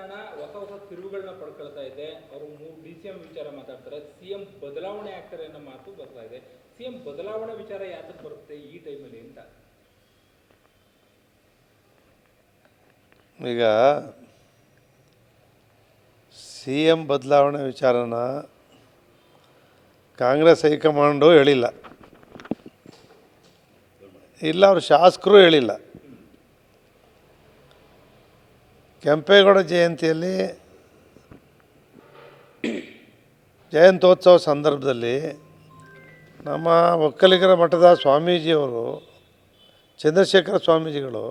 ರಾಜಕಾರಣ ಹೊಸ ಹೊಸ ತಿರುವುಗಳನ್ನ ಪಡ್ಕೊಳ್ತಾ ಇದೆ. ಅವರು DCM ವಿಚಾರ ಮಾತಾಡ್ತಾರೆ, CM ಬದಲಾವಣೆ ಆಗ್ತಾರೆ ಅನ್ನೋ ಮಾತು ಬರ್ತಾ ಇದೆ. CM ಬದಲಾವಣೆ ವಿಚಾರ ಯಾತಕ್ಕೆ ಬರುತ್ತೆ ಈ ಟೈಮಲ್ಲಿ ಅಂತ? ಈಗ CM ಬದಲಾವಣೆ ವಿಚಾರನ ಕಾಂಗ್ರೆಸ್ ಹೈಕಮಾಂಡು ಹೇಳಿಲ್ಲ, ಇಲ್ಲ ಅವ್ರ ಶಾಸಕರು ಹೇಳಿಲ್ಲ. ಕೆಂಪೇಗೌಡ ಜಯಂತಿಯಲ್ಲಿ ಜಯಂತ್ಯೋತ್ಸವ ಸಂದರ್ಭದಲ್ಲಿ ನಮ್ಮ ಒಕ್ಕಲಿಗರ ಮಠದ ಸ್ವಾಮೀಜಿಯವರು, ಚಂದ್ರಶೇಖರ ಸ್ವಾಮೀಜಿಗಳು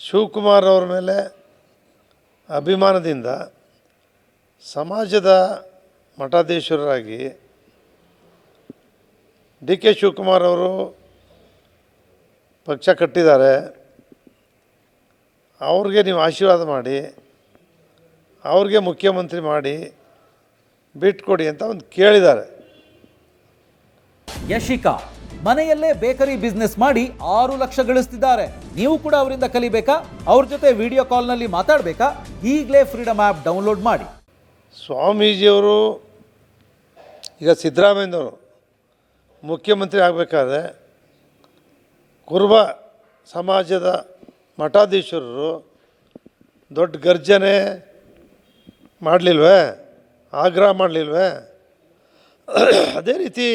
ಶಿವಕುಮಾರ್ ಅವ್ರ ಮೇಲೆ ಅಭಿಮಾನದಿಂದ ಸಮಾಜದ ಮಠಾಧೀಶರಾಗಿ DK ಶಿವಕುಮಾರ್ ಅವರು ಪಕ್ಷ ಕಟ್ಟಿದ್ದಾರೆ, ಅವ್ರಿಗೆ ನೀವು ಆಶೀರ್ವಾದ ಮಾಡಿ ಅವ್ರಿಗೆ ಮುಖ್ಯಮಂತ್ರಿ ಮಾಡಿ ಬಿಟ್ಕೊಡಿ ಅಂತ ಒಂದು ಕೇಳಿದ್ದಾರೆ. ಯಶಿಕಾ ಮನೆಯಲ್ಲೇ ಬೇಕರಿ ಬಿಸ್ನೆಸ್ ಮಾಡಿ 6 ಲಕ್ಷ ಗಳಿಸ್ತಿದ್ದಾರೆ. ನೀವು ಕೂಡ ಅವರಿಂದ ಕಲಿಬೇಕಾ? ಅವ್ರ ಜೊತೆ ವಿಡಿಯೋ ಕಾಲ್ನಲ್ಲಿ ಮಾತಾಡಬೇಕಾ? ಈಗಲೇ ಫ್ರೀಡಮ್ ಆ್ಯಪ್ ಡೌನ್ಲೋಡ್ ಮಾಡಿ. ಸ್ವಾಮೀಜಿಯವರು ಈಗ ಸಿದ್ದರಾಮಯ್ಯನವರು ಮುಖ್ಯಮಂತ್ರಿ ಆಗಬೇಕಾದ್ರೆ ಕುರುಬ ಸಮಾಜದ ಮಠಾಧೀಶರು ದೊಡ್ಡ ಗರ್ಜನೆ ಮಾಡಲಿಲ್ವೇ, ಆಗ್ರಹ ಮಾಡಲಿಲ್ವೇ? ಅದೇ ರೀತಿ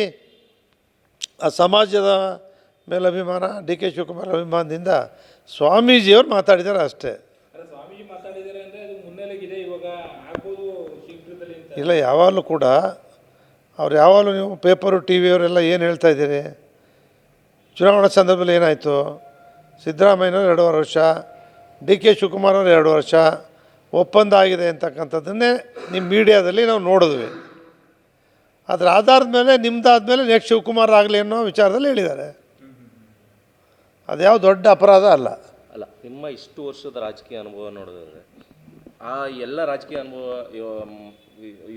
ಆ ಸಮಾಜದ ಮೇಲೆ ಅಭಿಮಾನ, DK ಶಿವಕುಮಾರ್ ಅಭಿಮಾನದಿಂದ ಸ್ವಾಮೀಜಿಯವರು ಮಾತಾಡಿದ್ದಾರೆ ಅಷ್ಟೇ. ಇಲ್ಲ, ಯಾವಾಗಲೂ ಕೂಡ ಅವ್ರು ಯಾವಾಗಲೂ ನೀವು ಪೇಪರು TVಯವರೆಲ್ಲ ಏನು ಹೇಳ್ತಾ ಇದ್ದೀರಿ? ಚುನಾವಣಾ ಸಂದರ್ಭದಲ್ಲಿ ಏನಾಯಿತು? ಸಿದ್ದರಾಮಯ್ಯನವರು 2.5 ವರ್ಷ, DK ಶಿವಕುಮಾರ್ ಅವರು 2 ವರ್ಷ, ಒಪ್ಪಂದ ಆಗಿದೆ ಅಂತಕ್ಕಂಥದ್ದನ್ನೇ ನಿಮ್ಮ ಮೀಡಿಯಾದಲ್ಲಿ ನಾವು ನೋಡಿದ್ವಿ. ಅದರ ಆಧಾರದ ಮೇಲೆ ನಿಮ್ಮದಾದ್ಮೇಲೆ ನೆಕ್ಸ್ಟ್ ಶಿವಕುಮಾರ್ ಆಗಲಿ ಅನ್ನೋ ವಿಚಾರದಲ್ಲಿ ಹೇಳಿದ್ದಾರೆ. ಅದ್ಯಾವ ದೊಡ್ಡ ಅಪರಾಧ ಅಲ್ಲ. ನಿಮ್ಮ ಇಷ್ಟು ವರ್ಷದ ರಾಜಕೀಯ ಅನುಭವ ನೋಡೋದಾದರೆ, ಆ ಎಲ್ಲ ರಾಜಕೀಯ ಅನುಭವ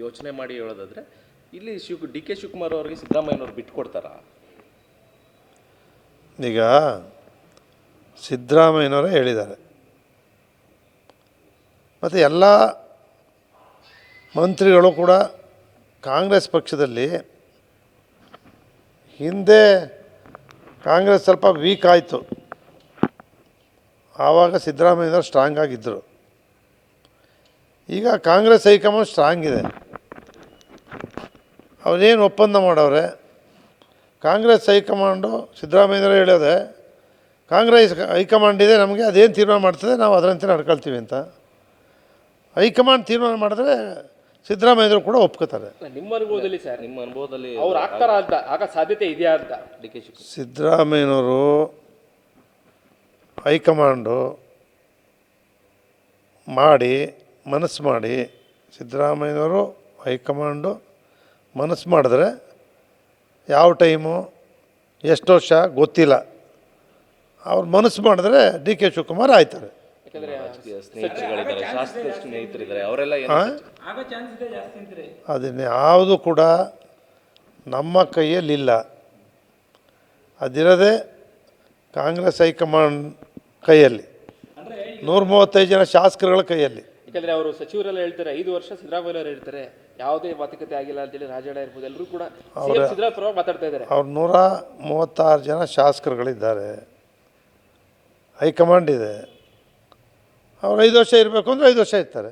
ಯೋಚನೆ ಮಾಡಿ ಹೇಳೋದಾದರೆ, ಇಲ್ಲಿ DK ಶಿವಕುಮಾರ್ ಅವರಿಗೆ ಸಿದ್ದರಾಮಯ್ಯನವ್ರು ಬಿಟ್ಟುಕೊಡ್ತಾರಾ? ಈಗ ಸಿದ್ದರಾಮಯ್ಯನವರೇ ಹೇಳಿದ್ದಾರೆ, ಮತ್ತು ಎಲ್ಲ ಮಂತ್ರಿಗಳು ಕೂಡ ಕಾಂಗ್ರೆಸ್ ಪಕ್ಷದಲ್ಲಿ ಹಿಂದೆ ಕಾಂಗ್ರೆಸ್ ಸ್ವಲ್ಪ ವೀಕ್ ಆಯಿತು, ಆವಾಗ ಸಿದ್ದರಾಮಯ್ಯನವರು ಸ್ಟ್ರಾಂಗ್ ಆಗಿದ್ದರು. ಈಗ ಕಾಂಗ್ರೆಸ್ ಹೈಕಮಾಂಡ್ ಸ್ಟ್ರಾಂಗ್ ಇದೆ. ಅವರೇನು ಒಪ್ಪಂದ ಮಾಡವ್ರೆ, ಕಾಂಗ್ರೆಸ್ ಹೈಕಮಾಂಡು ಸಿದ್ದರಾಮಯ್ಯನವರು ಹೇಳೋದೆ ಕಾಂಗ್ರೆಸ್ ಹೈಕಮಾಂಡ್ ಇದೆ, ನಮಗೆ ಅದೇನು ತೀರ್ಮಾನ ಮಾಡ್ತದೆ ನಾವು ಅದರಂತೆ ನಡ್ಕೊಳ್ತೀವಿ ಅಂತ. ಹೈಕಮಾಂಡ್ ತೀರ್ಮಾನ ಮಾಡಿದ್ರೆ ಸಿದ್ದರಾಮಯ್ಯನವರು ಕೂಡ ಒಪ್ಕೋತಾರೆ. ನಿಮ್ಮ ಅನುಭವದಲ್ಲಿ ಸರ್, ನಿಮ್ಮ ಅನುಭವದಲ್ಲಿ ಅವ್ರು ಆಗ್ತಾರ ಅಂತ ಆಗ ಸಾಧ್ಯತೆ ಇದೆಯಾ ಅಂತ? DK ಶಿವಕುಮಾರ್ ಸಿದ್ದರಾಮಯ್ಯನವರು ಹೈಕಮಾಂಡು ಮಾಡಿ ಮನಸ್ಸು ಮಾಡಿ, ಸಿದ್ದರಾಮಯ್ಯನವರು ಹೈಕಮಾಂಡು ಮನಸ್ಸು ಮಾಡಿದ್ರೆ ಯಾವ ಟೈಮು ಎಷ್ಟು ವರ್ಷ ಗೊತ್ತಿಲ್ಲ, ಅವ್ರು ಮನಸ್ಸು ಮಾಡಿದ್ರೆ DK ಶಿವಕುಮಾರ್ ಆಯ್ತಾರೆ. ಸ್ನೇಹಿತರುಗಳಿದ್ದಾರೆ, ಶಾಸ್ತ್ರ ಸ್ನೇಹಿತರಿದ್ದಾರೆ, ಅವರೆಲ್ಲ ಅದನ್ನು ಯಾವುದು ಕೂಡ ನಮ್ಮ ಕೈಯಲ್ಲಿಲ್ಲ. ಅದಿರೋದೇ ಕಾಂಗ್ರೆಸ್ ಹೈಕಮಾಂಡ್ ಕೈಯಲ್ಲಿ, 135 ಜನ ಶಾಸಕರುಗಳ ಕೈಯಲ್ಲಿ. ಯಾಕಂದರೆ ಅವರು ಸಚಿವರೆಲ್ಲ ಹೇಳ್ತಾರೆ 5 ವರ್ಷ ಸಿದ್ದರಾಮಯ್ಯವರು ಹೇಳ್ತಾರೆ ಯಾವುದೇ ಮಾತುಕತೆ ಆಗಿಲ್ಲ ಅಂತೇಳಿ. ರಾಜಣ್ಣ ಇರ್ಬೋದು, ಎಲ್ಲರೂ ಕೂಡ ಸಿದ್ದರಾಮಯ್ಯ ಮಾತಾಡ್ತಾ ಇದ್ದಾರೆ. ಅವ್ರು 136 ಜನ ಶಾಸಕರುಗಳಿದ್ದಾರೆ, ಹೈಕಮಾಂಡ್ ಇದೆ. ಅವ್ರು 5 ವರ್ಷ ಇರಬೇಕು ಅಂದರೆ 5 ವರ್ಷ ಇರ್ತಾರೆ.